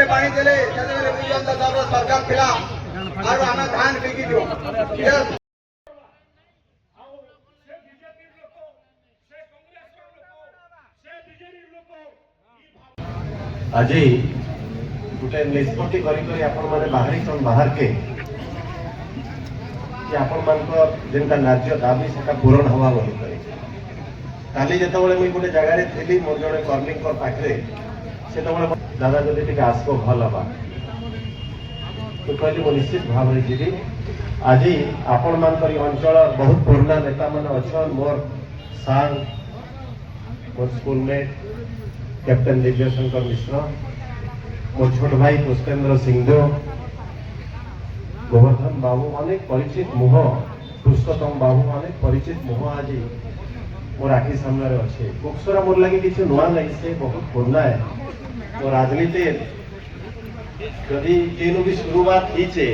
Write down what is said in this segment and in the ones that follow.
पानी देले सरकार थिला और आना धान बिकी दियो आज गोटे निष्पत्ति बाहरी बाहर के जेनता न्याय दाबी से पूरण हवा बोली काली जो मुझे गोटे जगार थी मोर जड़े कर्मी पाखे से दादा जब टे आसब भल हाँ तो कहली मो निश्चित भाव में जी आज आपण मान अंचल बहुत पुराना नेता मान अच्छा मोर सांग मोर स्कूलमेट कैप्टेन दिव्य शंकर मिश्र मोर छोट भाई पुष्पेन्द्र सिंहदेव गोवर्धन बाबू अनेक परिचित मुह पुरुषोत्तम बाबू अनेक परिचित मुह आज मोर आखि सामने अच्छे कोक्सरा मोर लगे किसी नुआ नहीं से बहुत पुराना है तो राजनीति जदि तीनों भी शुरुआत हीचे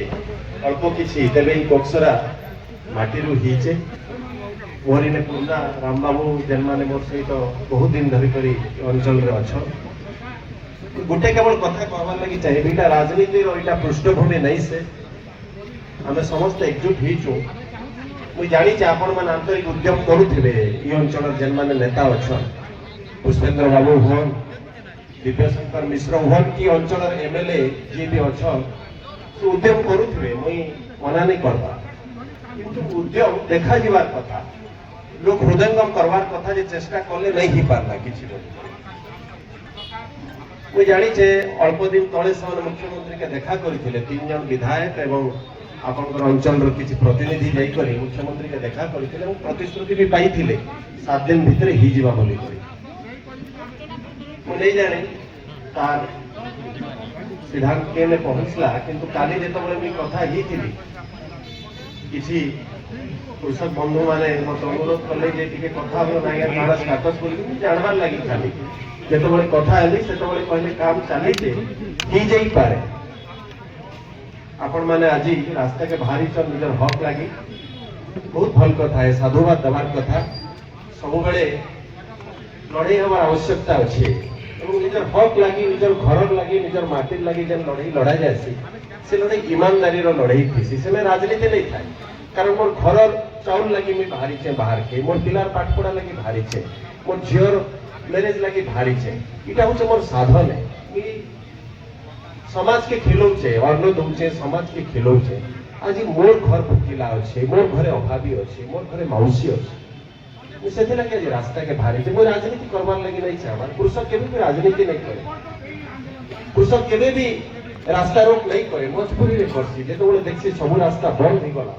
अल्प किसी तेरे कोक्सरा माटी हीचे मोर इन पुराना राम बाबू जेन मैंने मोर सहित बहुत दिन धरिक अंचल अच्छा गोटे केवल कथा कहबार लगी चाहिए यहाँ राजनीति यहाँ पृष्ठभूमि नहीं से आम समस्त एकजुट हो मुझे जानी आपण मैंने आंतरिक उद्यम करुवे ये अंचल जेन मैंने नेता अच्छा पुष्पेन्द्र बाबू हन दिव्य शंकर मिश्र हन कि अंचल एमएलए जी भी अच्छा तो उद्यम करुवे मुई मना नहीं करवा किंतु उद्यम देखा जीवार कथा लोग हृदयंगम करवार कथा जे चेष्टा कले नहीं ही पारला किछि मुझे जानी अल्प दिन तले से मुख्यमंत्री के देखा करते 3 जन विधायक एवं आपंकर अंचल किसी प्रतिनिधि जाकर मुख्यमंत्री के देखा करते प्रतिश्रुति भी पाई 7 दिन भितर ही जीवा बोली नहीं जाने तार सिद्धांत के पहुंचला किंतु काली जो कथा ही थी किसी कृषक बंधु मैंने मत अनुरोध कले कथा ना स्टाटस बोल जानवार लगी खाली जो कथा हेली से कहले काम चली ही पारे आपण मैंने आज रास्ता के बाहरी चल निजर हक लगी बहुत भल कथा है साधुवाद देवार कथा सब लड़ाई हमार आवश्यकता अच्छे निजर हक लगी निजर घर लगी निजर माटी लगी जेन लड़ाई लड़ा जाए से लड़ाई ईमानदारी लड़ाई थी से राजनीति नहीं था कारण मोर घर चाउल लगी मुझे बाहरी बाहर के मोर पिलार पाठपढ़ा लगी बाहरी मोर झीर मैरेज लगी बाहरी इटा हूँ मोर साधन है समाज के खिलौचे अन्न दौचे समाज के खिलौचे आज मोर घर भूकिला अच्छे मोर घरे अभावी अच्छे मोर घरे मौसी अच्छे से रास्ता के बाहर मुझे राजनीति करवार लगी नहीं चाहवार कृषक के भी राजनीति नहीं करे कृषक के भी रास्ता रोक नहीं करे मजबूरी में करसी जो देखी सब रास्ता बंद हो गला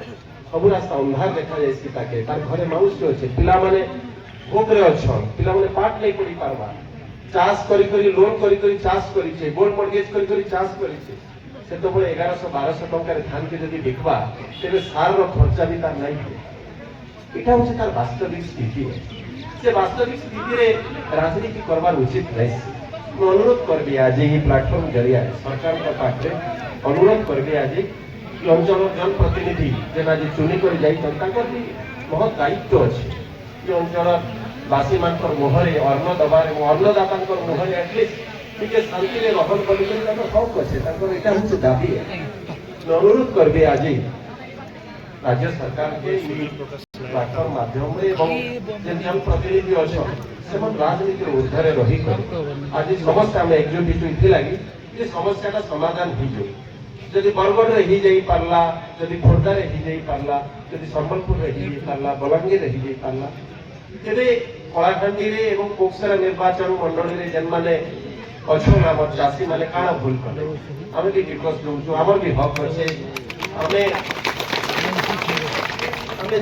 सब रास्ता अंधार देखा जाए तार घरे मौसी अच्छे पिला माने भोग्रे अच्छा पिला माने पाठ नहीं पढ़ी पारवा चाष करी लोन करी चाष करी गोल्ड मर्गेज करी चाष करी से तो 1100-1200 टंकार धान के जब बिकवा तेरे सार खर्चा भी तार नहीं है यहाँ हूँ तार वास्तविक स्थिति है से वास्तविक स्थिति रे राजनीति करवार उचित नहीं मैं अनुरोध करबी आज ये प्लेटफॉर्म जरिया सरकार पाखे अनुरोध करबी आज अंचल जनप्रतिनिधि जेन आज चुनी कर बहुत दायित्व अच्छे ये अंचल बासी मान मुहरे अन्न दबार अन्नदाता मुहरे एटलिस्ट टे शांति रहन कर हक अच्छे यहाँ हूँ दाबी है मैं अनुरोध करबी आज राज्य सरकार के प्लाटफर्म माध्यम जन प्रतिनिधि अच्छा से राजनीति ऊर्धे रही आज समस्या आम एकजुट हो लगी ये समस्या का समाधान हो जाए जदि बरगढ़ में ही जाई पारला जदि खोर्धा रे ही जाई पारला जदि संबलपुर रे ही पारला बलांगीर रे ही जाई पारला तेरे कलाखंडी रे एवं कोक्सरा निर्वाचन मंडली रे जन माने अच्छो नाम चाषी माने काना भूल कले आमे की टिकस दउछु हमर भी हक अछि आमे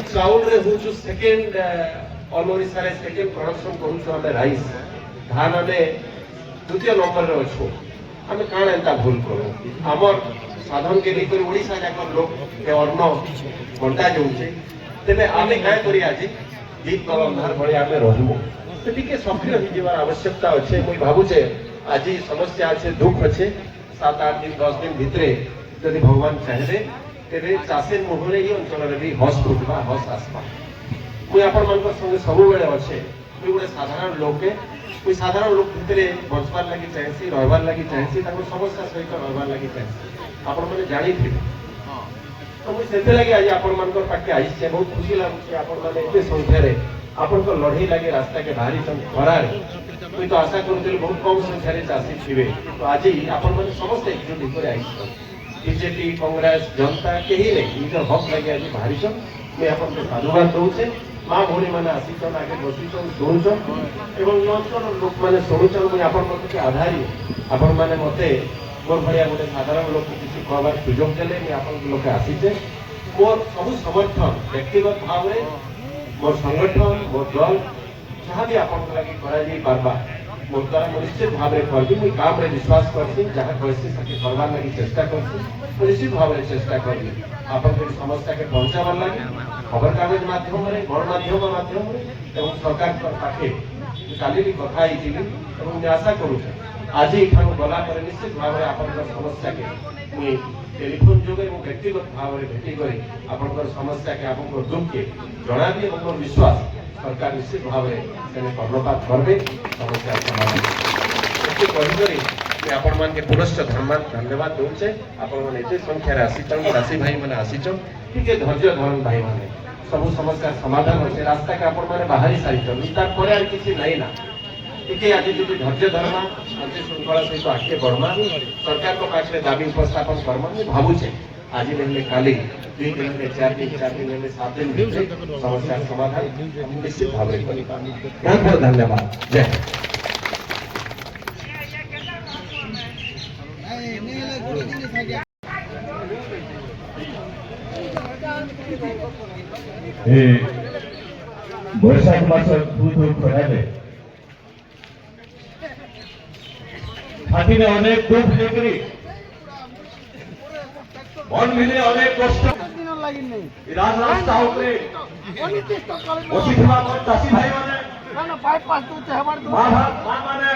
चाउल रे होछु सेकंड ऑलमोस्ट सारे सेकंड प्रोडक्शन करूछु आमे राइस धान आमे द्वितीय नंबर रे अछु आमे काना एंता भूल करू हमर साधन के लेकर ओडिसा जाकर लोग के अन्न बंटा जाउछे तेबे आमे काय करी आज दीप अंधार भले आमे रहमु तो टिके सक्रिय हो जीवार आवश्यकता अच्छे मुई भाबुचे आज समस्या अच्छे दुख अच्छे 7-8 दिन 10 दिन भितरे यदि भगवान चाहे तेरे चाषे मुहरे ही अंचल भी हस फुटवा हस आसवा मुझे आपण मानकर संगे सबु बेले अच्छे मुझे गोटे साधारण लोके मुझे साधारण लोक भितर बचवार लगी चाहसी रहबार लगी चाहसी समस्या सहित रहबार लगी चाहसी आपण मैंने जानी थे तो मुझे से लगे आज आपण मानकर पाखे आई बहुत खुशी लगुच आपण मैंने एत संख्यार आपण लड़े लगे रास्ता के बाहरी खरार मुझे तो आशा करूँ बहुत कम संख्यार चाषी थे तो आज आपण मैंने समस्त एकजुट होकर आई बीजेपी कांग्रेस जनता कहीं नहीं निज हक लगे आज बाहरी मुझे आपन साधुवाद दौचे माँ भौणी मैंने आसीचन आगे बसीचन शुणुचन एवं अंचल लोक मैंने शुणुचन मुझे आपन आधारी आपण मैंने मत मोर भाया गोटे साधारण लोक किसी कहबार सुजोग देले मुझे आपन लोके आसीचे मोर सबु समर्थन व्यक्तिगत भाव में मोर संगठन मोर दल जहाँ भी आपन लगी करा पार्बा मोर द्वारा निश्चित भाव में करबी मुझे काम में विश्वास करसी जहाँ कहसी सके करवार लगी चेष्टा करसी निश्चित भाव में चेष्टा करबी आपन के समस्या के पहुंचाबार लगी खबर कागज माध्यम गणमाध्यम माध्यम एवं सरकार पाखे काली भी कथा ही आशा करूँ आज ये गला निश्चित भाव में आप समस्या के मुझे टेलीफोन जोगे व्यक्तिगत भाव में भेटी कर आप समस्या के आप दुख के जनाबी और मोर विश्वास सरकार निश्चित भाव में कर्णपात करबे समस्या समाधान आपण मान के पुनश्च धन्यवाद दूचे आपण मैंने एत संख्यार आसीचन चाषी भाई मैंने आसीचन टिके धैर्य धरन भाई मैंने सब समस्या समाधान अच्छे रास्ता के आपण मैंने बाहरी सारी तार किसी नहीं ना टिके आज जो धैर्य धर्मा शांति श्रृंखला सहित आगे बढ़मा सरकार को पाखे दाबी उपस्थापन करमा मुझे भावुचे आज नहीं काली 2 दिन 4 दिन 7 दिन भितर समस्या समाधान निश्चित भाव में बहुत बहुत धन्यवाद जय बैशाख मास दूध खराबे फाटिने अनेक दुख लेकरी मन मिले अनेक कष्ट रास्ता होते चाषी भाई माने माने